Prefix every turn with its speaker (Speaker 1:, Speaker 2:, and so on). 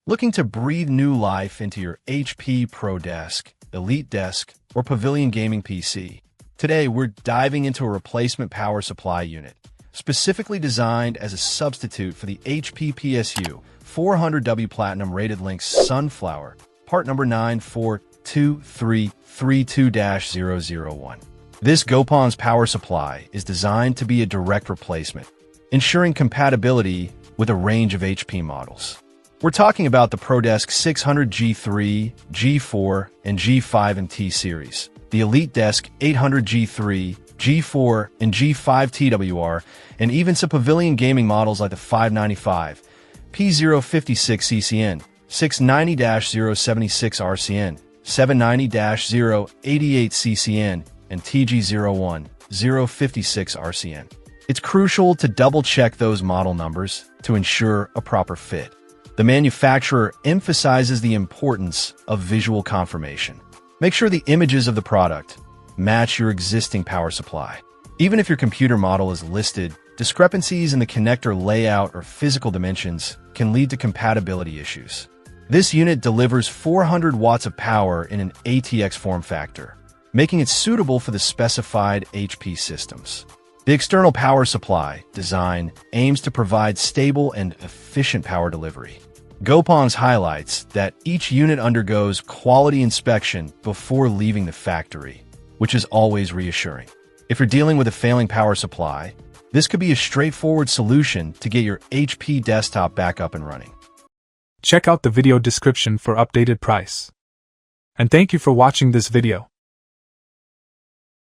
Speaker 1: Looking to breathe new life into your HP ProDesk, Elite Desk, or Pavilion Gaming PC? Today, we're diving into a replacement power supply unit, specifically designed as a substitute for the HP PSU 400W Platinum Rated Link Sunflower, part number 9423332-001. This Gopon's power supply is designed to be a direct replacement, ensuring compatibility with a range of HP models. We're talking about the ProDesk 600G3, G4, and G5 and T series, the Elite Desk 800G3, G4, and G5 TWR, and even some Pavilion gaming models like the 595, P056CCN, 690-076RCN, 790-088CCN, and TG01, 056RCN. It's crucial to double-check those model numbers to ensure a proper fit. The manufacturer emphasizes the importance of visual confirmation. Make sure the images of the product match your existing power supply. Even if your computer model is listed, discrepancies in the connector layout or physical dimensions can lead to compatibility issues. This unit delivers 400 watts of power in an ATX form factor, making it suitable for the specified HP systems. The external power supply design aims to provide stable and efficient power delivery. Gopon's highlights that each unit undergoes quality inspection before leaving the factory, which is always reassuring. If you're dealing with a failing power supply, this could be a straightforward solution to get your HP desktop back up and running.
Speaker 2: Check out the video description for updated price. And thank you for watching this video.